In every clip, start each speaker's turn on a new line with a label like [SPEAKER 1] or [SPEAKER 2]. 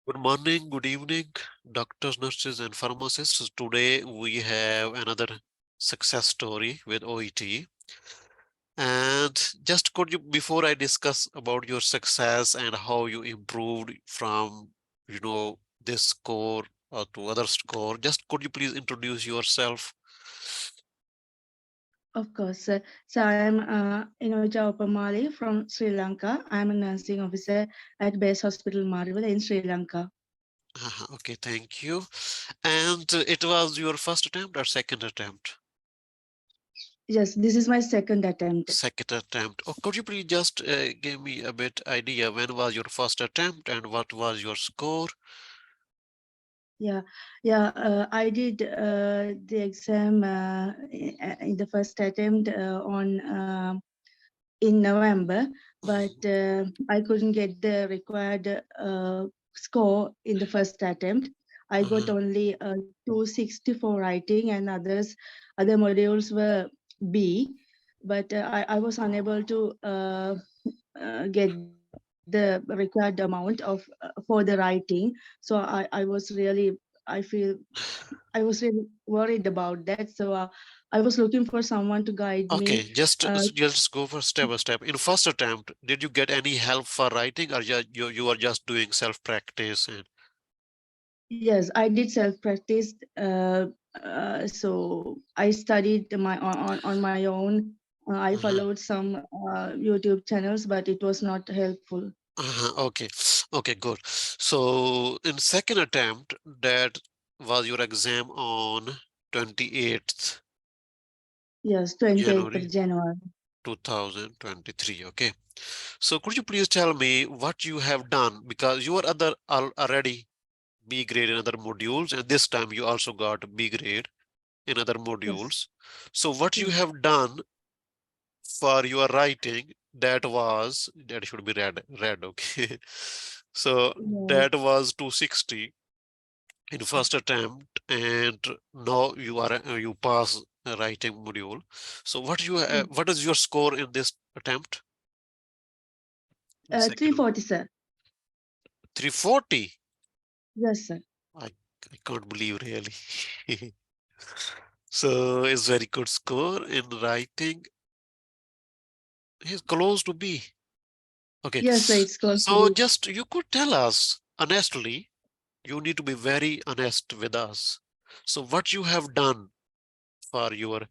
[SPEAKER 1] Good morning, good evening, doctors, nurses, and pharmacists. Today we have another success story with OET. And just could you, before I discuss about your success and how you improved from, this score to other score, just could you please introduce yourself?
[SPEAKER 2] Of course. So I'm Inoja Upamali from Sri Lanka. I'm a nursing officer at Base Hospital Marvel in Sri Lanka.
[SPEAKER 1] Okay, thank you. And it was your first attempt or second attempt?
[SPEAKER 2] Yes, this is my second attempt.
[SPEAKER 1] Second attempt. Oh, could you please just give me a bit idea when was your first attempt and what was your score?
[SPEAKER 2] Yeah. I did the exam in the first attempt on in November, but I couldn't get the required score in the first attempt. I got
[SPEAKER 1] Uh-huh.
[SPEAKER 2] only 260 for writing, and other modules were B, but I was unable to get the required amount of for the writing. So I was really I was really worried about that. So I was looking for someone to guide me.
[SPEAKER 1] Okay, just
[SPEAKER 2] Uh,
[SPEAKER 1] just go for step by step. In first attempt, did you get any help for writing, or you are just doing self practice? And
[SPEAKER 2] Yes, I did self practice. So I studied on my own. I
[SPEAKER 1] uh-huh.
[SPEAKER 2] followed some YouTube channels, but it was not helpful.
[SPEAKER 1] Okay, okay, good. So in second attempt, that was your exam on 28th
[SPEAKER 2] Yes, 28th
[SPEAKER 1] January
[SPEAKER 2] of January.
[SPEAKER 1] 2023. Okay. So could you please tell me what you have done, because you are already B grade in other modules, and this time you also got B grade in other
[SPEAKER 2] Yes,
[SPEAKER 1] modules. So what you
[SPEAKER 2] yes.
[SPEAKER 1] have done for your writing, that should be red, okay. So
[SPEAKER 2] Yeah.
[SPEAKER 1] that was 260 in first attempt, and now you pass a writing module. So
[SPEAKER 2] Yeah.
[SPEAKER 1] what is your score in this attempt? Second,
[SPEAKER 2] 340, sir.
[SPEAKER 1] 340.
[SPEAKER 2] Yes, sir.
[SPEAKER 1] I can't believe really. So it's very good score in writing. He's close to B. Okay.
[SPEAKER 2] Yes, sir. It's close to
[SPEAKER 1] So
[SPEAKER 2] be.
[SPEAKER 1] just you could tell us honestly, you need to be very honest with us. So what you have done for your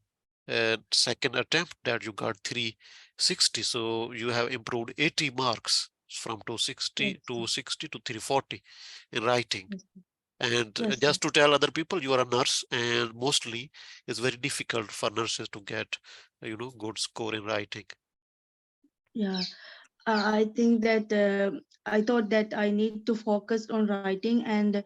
[SPEAKER 1] second attempt, that you got 360. So you have improved 80 marks from
[SPEAKER 2] Yes,
[SPEAKER 1] 260
[SPEAKER 2] sir.
[SPEAKER 1] to 60 to 340 in writing.
[SPEAKER 2] Yes, sir.
[SPEAKER 1] And
[SPEAKER 2] Yes, sir.
[SPEAKER 1] just to tell other people, you are a nurse, and mostly it's very difficult for nurses to get, good score in writing.
[SPEAKER 2] Yeah. I think that I thought that I need to focus on writing, and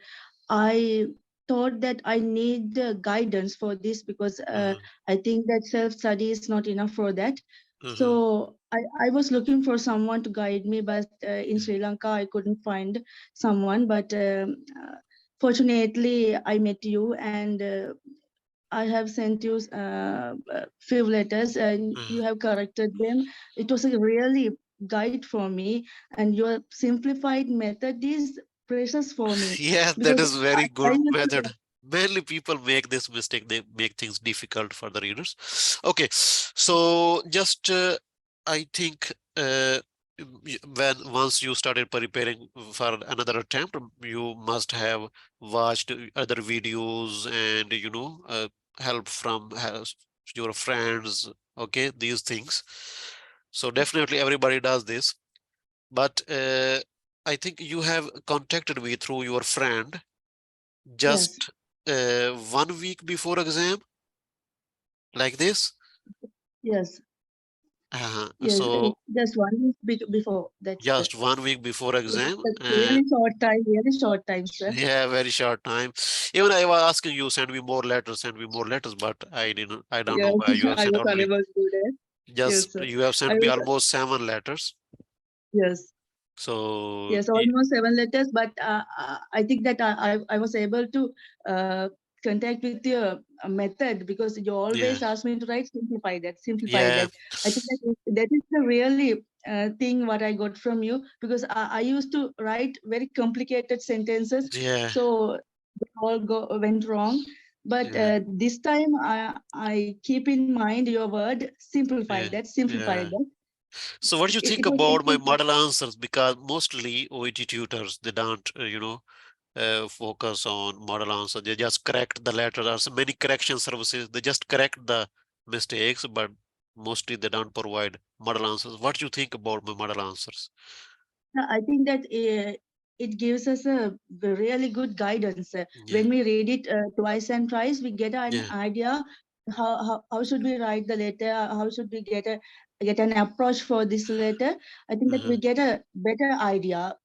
[SPEAKER 2] I thought that I need guidance for this because
[SPEAKER 1] Uh-huh,
[SPEAKER 2] I think that self study is not enough for that.
[SPEAKER 1] uh-huh,
[SPEAKER 2] So I was looking for someone to guide me, but in Sri Lanka I couldn't find someone. But fortunately, I met you, and I have sent you few letters, and
[SPEAKER 1] uh-huh.
[SPEAKER 2] you have corrected them. It was a really guide for me, and your simplified method is precious for me
[SPEAKER 1] Yeah, that
[SPEAKER 2] because
[SPEAKER 1] is very
[SPEAKER 2] I
[SPEAKER 1] good
[SPEAKER 2] used to,
[SPEAKER 1] method. Mainly people make this mistake, they make things difficult for the readers. Okay, so just I think when once you started preparing for another attempt, you must have watched other videos and help from your friends. Okay, these things. So definitely everybody does this, but I think you have contacted me through your friend
[SPEAKER 2] yes,
[SPEAKER 1] just 1 week before exam, like this.
[SPEAKER 2] yes, yes.
[SPEAKER 1] So
[SPEAKER 2] Just 1 week before. That's
[SPEAKER 1] just 1 week before
[SPEAKER 2] yes,
[SPEAKER 1] exam,
[SPEAKER 2] that's
[SPEAKER 1] and
[SPEAKER 2] really short time. Really short time, sir.
[SPEAKER 1] yeah, very short time. Even I was asking you, send me more letters, send me more letters, but I didn't. I don't know
[SPEAKER 2] Yes,
[SPEAKER 1] why you have
[SPEAKER 2] I
[SPEAKER 1] sent
[SPEAKER 2] was
[SPEAKER 1] only
[SPEAKER 2] unable to do that. Yes,
[SPEAKER 1] just
[SPEAKER 2] sir.
[SPEAKER 1] you have
[SPEAKER 2] I
[SPEAKER 1] sent me
[SPEAKER 2] was
[SPEAKER 1] almost 7 letters.
[SPEAKER 2] yes.
[SPEAKER 1] So
[SPEAKER 2] Yes, almost 7 letters, but I think that I was able to contact with your method, because you
[SPEAKER 1] Yeah.
[SPEAKER 2] always ask me to write simplify that, simplify
[SPEAKER 1] Yeah.
[SPEAKER 2] that. I think that is the really thing what I got from you, because I used to write very complicated sentences,
[SPEAKER 1] Yeah.
[SPEAKER 2] so they all went wrong. But
[SPEAKER 1] Yeah.
[SPEAKER 2] this time I keep in mind your word simplify
[SPEAKER 1] Yeah.
[SPEAKER 2] that, simplify
[SPEAKER 1] Yeah.
[SPEAKER 2] that.
[SPEAKER 1] So what do you think
[SPEAKER 2] It
[SPEAKER 1] about my
[SPEAKER 2] was
[SPEAKER 1] model answers? Because mostly OET tutors, they don't, focus on model answer. They just correct the letter. There are so many correction services. They just correct the mistakes, but mostly they don't provide model answers. What do you think about my model answers?
[SPEAKER 2] I think that it gives us a really good guidance.
[SPEAKER 1] Yeah.
[SPEAKER 2] When we read it twice and thrice, we get an
[SPEAKER 1] Yeah.
[SPEAKER 2] idea how should we write the letter, how should we get an approach for this letter. I think that we
[SPEAKER 1] Uh-huh.
[SPEAKER 2] get a better idea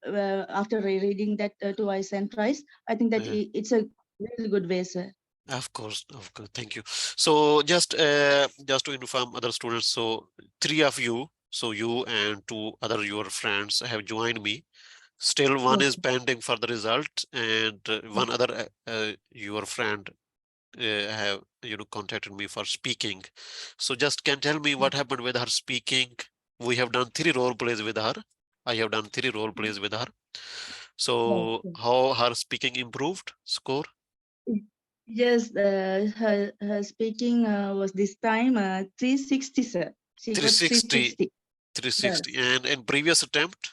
[SPEAKER 2] after reading that twice and thrice. I think that
[SPEAKER 1] Yeah.
[SPEAKER 2] it's a really good way, sir.
[SPEAKER 1] Of course, of course. Thank you. So just to inform other students, so three of you, so you and two other your friends have joined me. Still one
[SPEAKER 2] Yes,
[SPEAKER 1] is pending for the result, and one other your friend have contacted me for speaking. So just can tell me what happened with her speaking. We have done three role plays with her. I have done three role plays with her.
[SPEAKER 2] yes,
[SPEAKER 1] So
[SPEAKER 2] yes.
[SPEAKER 1] how her speaking improved score?
[SPEAKER 2] Yes, her speaking was this time 360, sir. She got
[SPEAKER 1] 360,
[SPEAKER 2] 360.
[SPEAKER 1] 360,
[SPEAKER 2] Yes.
[SPEAKER 1] and in previous attempt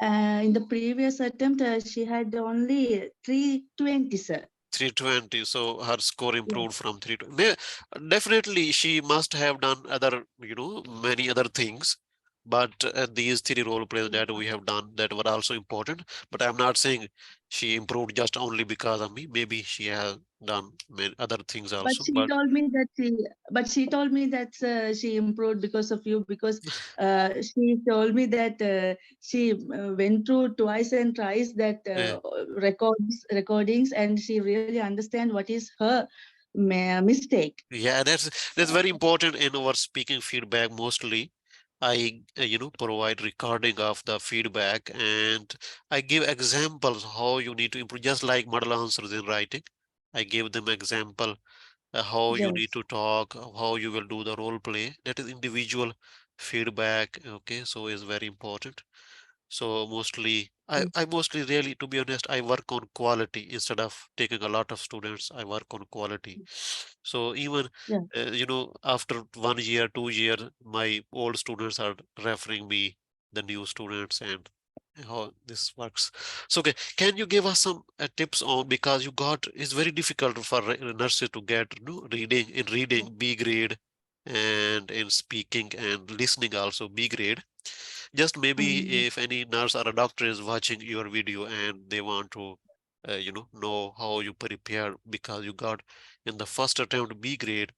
[SPEAKER 2] In the previous attempt, she had only 320, sir.
[SPEAKER 1] 320. So her score
[SPEAKER 2] Yes.
[SPEAKER 1] improved from 320. Definitely, she must have done other, many other things. But these three role plays that we have done that were also important. But I'm not saying she improved just only because of me. Maybe she has done many other things
[SPEAKER 2] But
[SPEAKER 1] also.
[SPEAKER 2] she
[SPEAKER 1] But
[SPEAKER 2] told me that she told me that she improved because of you, because she told me that she went through twice and thrice that
[SPEAKER 1] uh,
[SPEAKER 2] recordings, and she really understand what is her mistake.
[SPEAKER 1] yeah, that's very important in our speaking feedback. Mostly, I provide recording of the feedback and I give examples how you need to improve. Just like model answers in writing, I give them example how you need
[SPEAKER 2] Yes.
[SPEAKER 1] to talk, how you will do the role play. That is individual feedback. Okay, so is very important. So mostly, I mostly really, to be honest, I work on quality instead of taking a lot of students. I work on quality. So even,
[SPEAKER 2] Yeah.
[SPEAKER 1] after 1 year, 2 year, my old students are referring me the new students and how this works. So, okay, can you give us some tips on, because it's very difficult for nurses to get reading in reading B grade and in speaking and listening also B grade. Just maybe
[SPEAKER 2] Um,
[SPEAKER 1] if any nurse or a doctor is watching your video and they want to, know how you prepare because you got in the first attempt B grade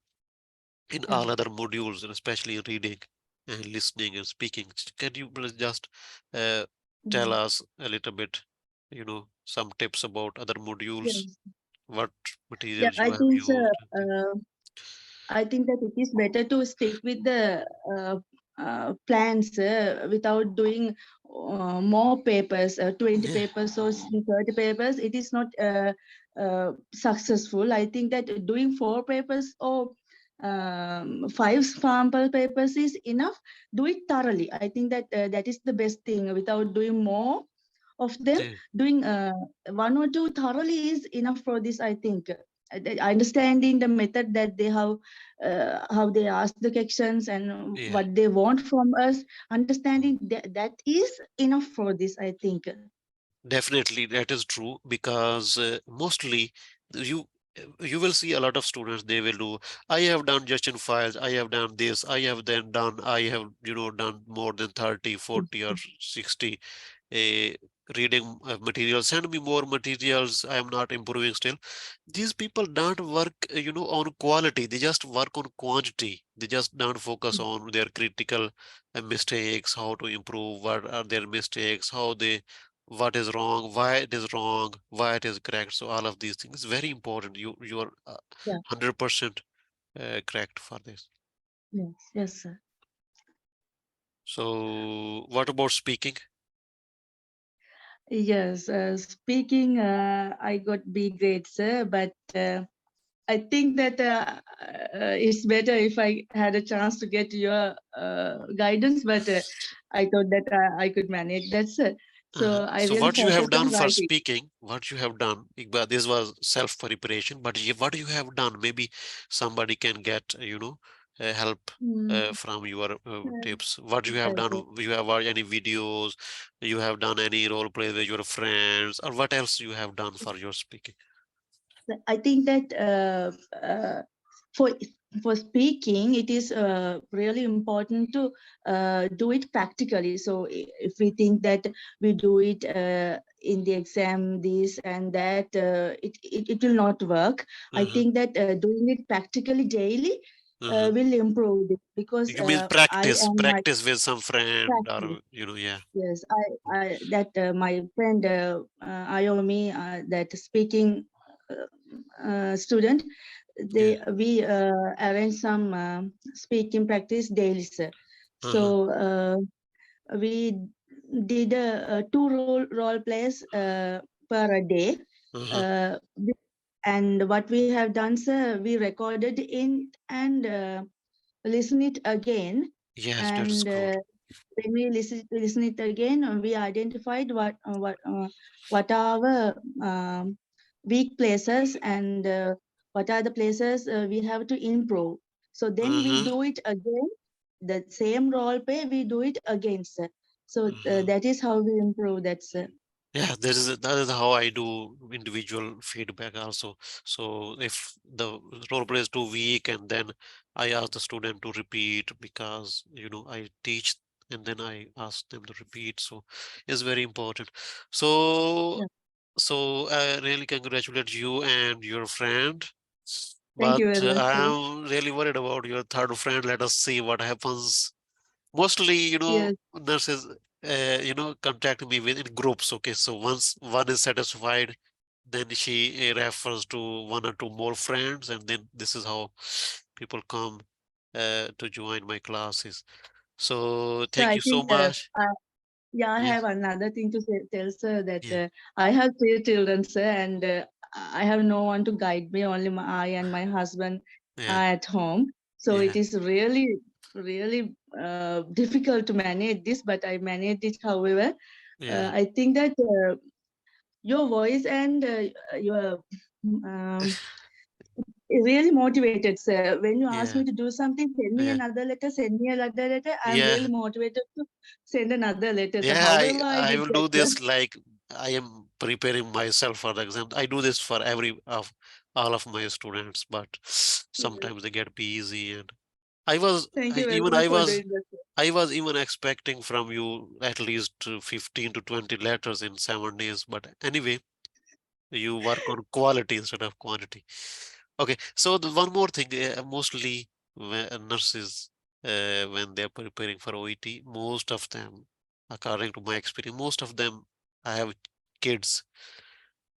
[SPEAKER 1] in
[SPEAKER 2] yeah.
[SPEAKER 1] all other modules, and especially in reading and listening and speaking. Can you please just uh, tell
[SPEAKER 2] Mm.
[SPEAKER 1] us a little bit, some tips about other modules,
[SPEAKER 2] Yes.
[SPEAKER 1] what
[SPEAKER 2] Yeah,
[SPEAKER 1] materials you
[SPEAKER 2] I
[SPEAKER 1] have
[SPEAKER 2] think, sir,
[SPEAKER 1] used?
[SPEAKER 2] I think that it is better to stick with the plans without doing more papers, 20
[SPEAKER 1] Yeah,
[SPEAKER 2] papers or 30 papers. It is not successful. I think that doing 4 papers or 5 sample papers is enough. Do it thoroughly. I think that that is the best thing. Without doing more of them,
[SPEAKER 1] yeah,
[SPEAKER 2] doing 1 or 2 thoroughly is enough for this, I think. Understanding the method that they have, how they ask the questions and
[SPEAKER 1] yeah.
[SPEAKER 2] what they want from us, understanding that is enough for this, I think.
[SPEAKER 1] Definitely, that is true because mostly you you will see a lot of students they will do. I have done gesture files. I have done this. I have then done. I have done more than 30, 40, or 60 a reading materials. Send me more materials. I am not improving still. These people don't work, on quality. They just work on quantity. They just don't focus on their critical mistakes, how to improve, what are their mistakes, what is wrong, why it is wrong, why it is correct. So all of these things is very important. You are
[SPEAKER 2] Yeah.
[SPEAKER 1] 100% correct for this.
[SPEAKER 2] Yes. Yes, sir.
[SPEAKER 1] So what about speaking?
[SPEAKER 2] Yes, speaking, I got B grade, sir, but I think that it's better if I had a chance to get your guidance, but I thought that I could manage that, sir. So I
[SPEAKER 1] So
[SPEAKER 2] really
[SPEAKER 1] what you have
[SPEAKER 2] focused on
[SPEAKER 1] done for
[SPEAKER 2] writing.
[SPEAKER 1] speaking, what you have done, Iqbal, this was self-preparation, but what you have done, maybe somebody can get, help
[SPEAKER 2] Mm,
[SPEAKER 1] from your
[SPEAKER 2] yes,
[SPEAKER 1] tips. What you have
[SPEAKER 2] yes,
[SPEAKER 1] done,
[SPEAKER 2] yes.
[SPEAKER 1] you have watched any videos, you have done any role play with your friends, or what else you have done for your speaking?
[SPEAKER 2] I think that for for speaking, it is really important to do it practically. So if we think that we do it in the exam, this and that, it will not work. I
[SPEAKER 1] Uh-huh,
[SPEAKER 2] think that doing it practically daily
[SPEAKER 1] uh-huh.
[SPEAKER 2] will improve it because
[SPEAKER 1] You mean
[SPEAKER 2] I
[SPEAKER 1] practice,
[SPEAKER 2] am my
[SPEAKER 1] practice with some friend
[SPEAKER 2] practice.
[SPEAKER 1] or, yeah.
[SPEAKER 2] Yes, I that my friend Ayomi, that speaking student,
[SPEAKER 1] Yeah.
[SPEAKER 2] we arrange some speaking practice daily, sir.
[SPEAKER 1] Uh-huh,
[SPEAKER 2] So we did two role plays per a day.
[SPEAKER 1] uh-huh.
[SPEAKER 2] Uh, and what we have done, sir, we recorded in and listen it again.
[SPEAKER 1] Yes, that's
[SPEAKER 2] And
[SPEAKER 1] good.
[SPEAKER 2] when we listen it again, we identified what are our weak places and what are the places we have to improve. So then we
[SPEAKER 1] Uh-huh.
[SPEAKER 2] do it again. The same role play we do it again, sir. So
[SPEAKER 1] Uh-huh.
[SPEAKER 2] that is how we improve that, sir.
[SPEAKER 1] Yeah, that is how I do individual feedback also. So if the role play is too weak, and then I ask the student to repeat because I teach and then I ask them to repeat. So it's very important. So
[SPEAKER 2] Yeah.
[SPEAKER 1] so I really congratulate you and your friend.
[SPEAKER 2] Thank
[SPEAKER 1] But
[SPEAKER 2] you very much, sir.
[SPEAKER 1] I'm really worried about your third friend. Let us see what happens. Mostly,
[SPEAKER 2] Yes.
[SPEAKER 1] nurses, contact me with in groups. Okay, so once one is satisfied, then she refers to one or two more friends, and then this is how people come to join my classes. So
[SPEAKER 2] So
[SPEAKER 1] thank
[SPEAKER 2] I
[SPEAKER 1] you so
[SPEAKER 2] think
[SPEAKER 1] much.
[SPEAKER 2] yeah, I
[SPEAKER 1] Yes,
[SPEAKER 2] have another thing to say, tell sir that
[SPEAKER 1] yeah,
[SPEAKER 2] I have three children, sir, and I have no one to guide me. Only I and my husband
[SPEAKER 1] yeah,
[SPEAKER 2] are at home, so it
[SPEAKER 1] yeah,
[SPEAKER 2] is really, really difficult to manage this. But I managed it. However,
[SPEAKER 1] yeah,
[SPEAKER 2] I think that your voice and your um, really motivated, sir. When you ask
[SPEAKER 1] yeah,
[SPEAKER 2] me to do something, send me
[SPEAKER 1] yeah,
[SPEAKER 2] another letter, send me another letter. I'm
[SPEAKER 1] yeah.
[SPEAKER 2] really motivated to send another letter. So
[SPEAKER 1] Yeah,
[SPEAKER 2] however I
[SPEAKER 1] I
[SPEAKER 2] did
[SPEAKER 1] will
[SPEAKER 2] that,
[SPEAKER 1] do
[SPEAKER 2] sir.
[SPEAKER 1] this like I am preparing myself for the exam. I do this for every of all of my students, but
[SPEAKER 2] Yes.
[SPEAKER 1] sometimes they get busy, and I was
[SPEAKER 2] Thank
[SPEAKER 1] I,
[SPEAKER 2] you very
[SPEAKER 1] even
[SPEAKER 2] much
[SPEAKER 1] I
[SPEAKER 2] for
[SPEAKER 1] was
[SPEAKER 2] doing that, sir.
[SPEAKER 1] I was even expecting from you at least 15 to 20 letters in 7 days. But anyway, you work on quality instead of quantity. Okay, so the one more thing, mostly nurses, when they're preparing for OET, most of them, according to my experience, most of them have kids.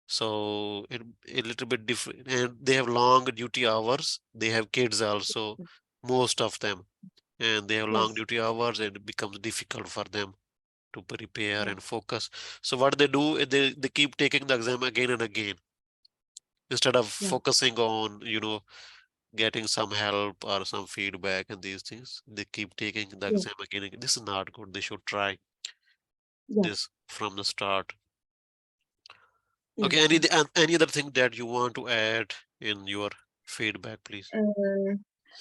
[SPEAKER 1] So it a little bit different, and they have long duty hours. They have kids also, most of them, and they have long
[SPEAKER 2] Yes.
[SPEAKER 1] duty hours, and it becomes difficult for them to prepare
[SPEAKER 2] Yeah.
[SPEAKER 1] and focus. So what they do, they keep taking the exam again and again instead of
[SPEAKER 2] Yeah.
[SPEAKER 1] focusing on, getting some help or some feedback and these things. They keep taking the
[SPEAKER 2] Yeah.
[SPEAKER 1] exam again and again. This is not good. They should try
[SPEAKER 2] Yeah.
[SPEAKER 1] this from the start. Okay,
[SPEAKER 2] Yes, sir.
[SPEAKER 1] any other thing that you want to add in your feedback, please?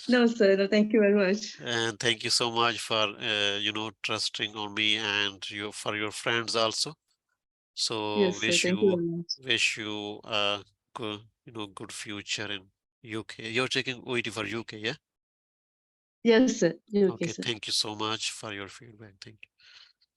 [SPEAKER 2] No, sir. No, thank you very much.
[SPEAKER 1] And thank you so much for trusting on me and you for your friends also. So
[SPEAKER 2] Yes, sir. Thank you very much.
[SPEAKER 1] wish you a good good future in UK. You're taking OET for UK, yeah?
[SPEAKER 2] Yes, sir. You okay,
[SPEAKER 1] Okay,
[SPEAKER 2] sir?
[SPEAKER 1] thank you so much for your feedback. Thank you.